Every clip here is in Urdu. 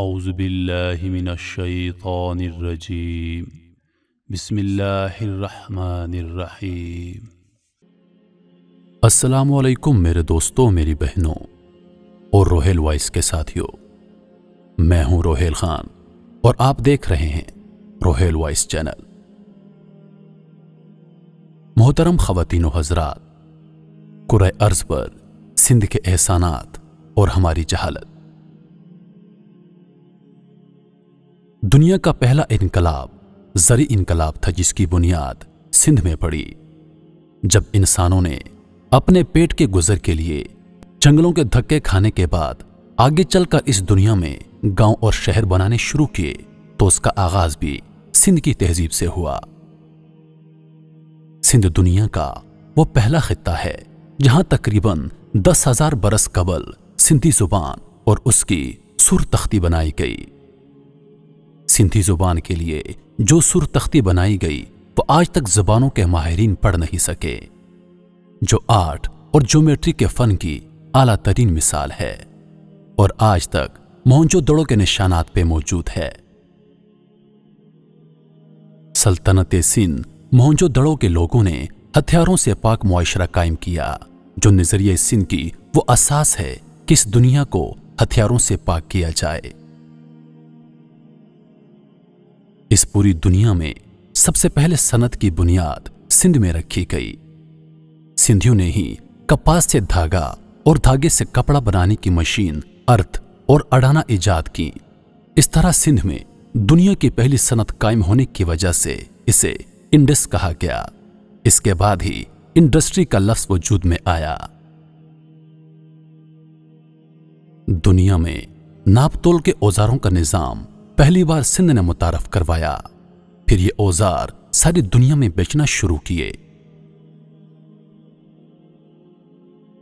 اعوذ باللہ من الشیطان الرجیم بسم اللہ الرحمن الرحیم۔ السلام علیکم میرے دوستوں، میری بہنوں اور روہیل وائس کے ساتھیوں۔ میں ہوں روہیل خان اور آپ دیکھ رہے ہیں روہیل وائس چینل۔ محترم خواتین و حضرات، کرۂ ارض پر سندھ کے احسانات اور ہماری جہالت۔ دنیا کا پہلا انقلاب زرعی انقلاب تھا، جس کی بنیاد سندھ میں پڑی۔ جب انسانوں نے اپنے پیٹ کے گزر کے لیے جنگلوں کے دھکے کھانے کے بعد آگے چل کر اس دنیا میں گاؤں اور شہر بنانے شروع کیے، تو اس کا آغاز بھی سندھ کی تہذیب سے ہوا۔ سندھ دنیا کا وہ پہلا خطہ ہے جہاں تقریباً 10,000 برس قبل سندھی زبان اور اس کی سر تختی بنائی گئی۔ سندھی زبان کے لیے جو سر تختی بنائی گئی وہ آج تک زبانوں کے ماہرین پڑھ نہیں سکے، جو آرٹ اور جیومیٹری کے فن کی اعلیٰ ترین مثال ہے اور آج تک موہنجو دڑو کے نشانات پہ موجود ہے۔ سلطنت سندھ موہنجو دڑو کے لوگوں نے ہتھیاروں سے پاک معاشرہ قائم کیا، جو نظریہ سندھ کی وہ اساس ہے کہ اس دنیا کو ہتھیاروں سے پاک کیا جائے۔ اس پوری دنیا میں سب سے پہلے صنعت کی بنیاد سندھ میں رکھی گئی۔ سندھیوں نے ہی کپاس سے دھاگا اور دھاگے سے کپڑا بنانے کی مشین، ارتھ اور اڑانا ایجاد کی۔ اس طرح سندھ میں دنیا کی پہلی صنعت قائم ہونے کی وجہ سے اسے انڈس کہا گیا۔ اس کے بعد ہی انڈسٹری کا لفظ وجود میں آیا۔ دنیا میں ناپ تول کے اوزاروں کا نظام پہلی بار سندھ نے متعارف کروایا، پھر یہ اوزار ساری دنیا میں بیچنا شروع کیے۔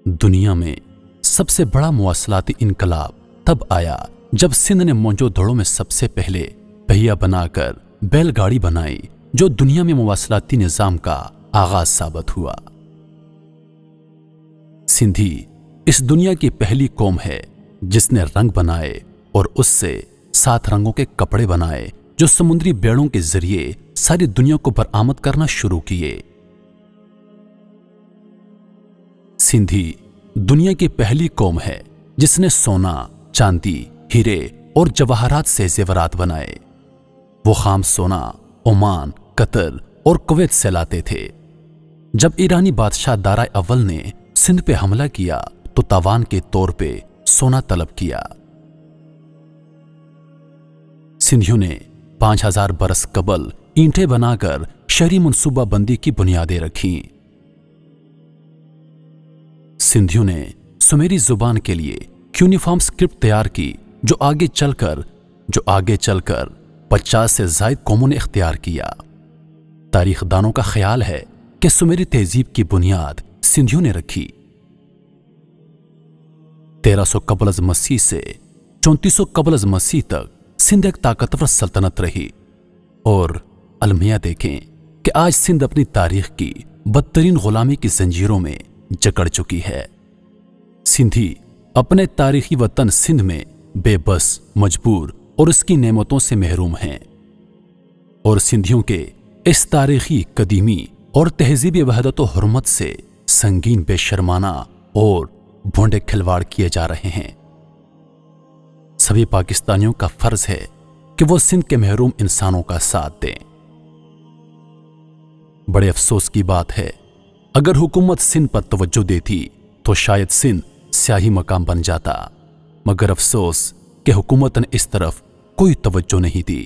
دنیا میں سب سے بڑا مواصلاتی انقلاب تب آیا جب سندھ نے موہنجو دڑو میں سب سے پہلے پہیا بنا کر بیل گاڑی بنائی، جو دنیا میں مواصلاتی نظام کا آغاز ثابت ہوا۔ سندھی اس دنیا کی پہلی قوم ہے جس نے رنگ بنائے اور اس سے 7 رنگوں کے کپڑے بنائے، جو سمندری بیڑوں کے ذریعے ساری دنیا کو برآمد کرنا شروع کیے۔ سندھی دنیا کی پہلی قوم ہے جس نے سونا، چاندی، ہیرے اور جواہرات سے زیورات بنائے۔ وہ خام سونا عمان، قطر اور کویت سے لاتے تھے۔ جب ایرانی بادشاہ دارا اول نے سندھ پہ حملہ کیا تو تاوان کے طور پہ سونا طلب کیا۔ سندھیوں نے 5,000 برس قبل اینٹیں بنا کر شہری منصوبہ بندی کی بنیادیں رکھیں۔ سندھیوں نے سمیری زبان کے لیے کیونیفارم اسکرپٹ تیار کی، جو آگے چل کر 50 سے زائد قوموں نے اختیار کیا۔ تاریخ دانوں کا خیال ہے کہ سمیری تہذیب کی بنیاد سندھیوں نے رکھی۔ 1300 قبل از مسیح سے 3400 قبل از مسیح تک سندھ ایک طاقتور سلطنت رہی، اور المیہ دیکھیں کہ آج سندھ اپنی تاریخ کی بدترین غلامی کی زنجیروں میں جکڑ چکی ہے۔ سندھی اپنے تاریخی وطن سندھ میں بے بس، مجبور اور اس کی نعمتوں سے محروم ہیں، اور سندھیوں کے اس تاریخی قدیمی اور تہذیبی وحدت و حرمت سے سنگین بے شرمانہ اور بھونڈے کھلواڑ کیے جا رہے ہیں۔ سبھی پاکستانیوں کا فرض ہے کہ وہ سندھ کے محروم انسانوں کا ساتھ دیں۔ بڑے افسوس کی بات ہے، اگر حکومت سندھ پر توجہ دیتی تو شاید سندھ سیاہی مقام بن جاتا، مگر افسوس کہ حکومت نے اس طرف کوئی توجہ نہیں دی۔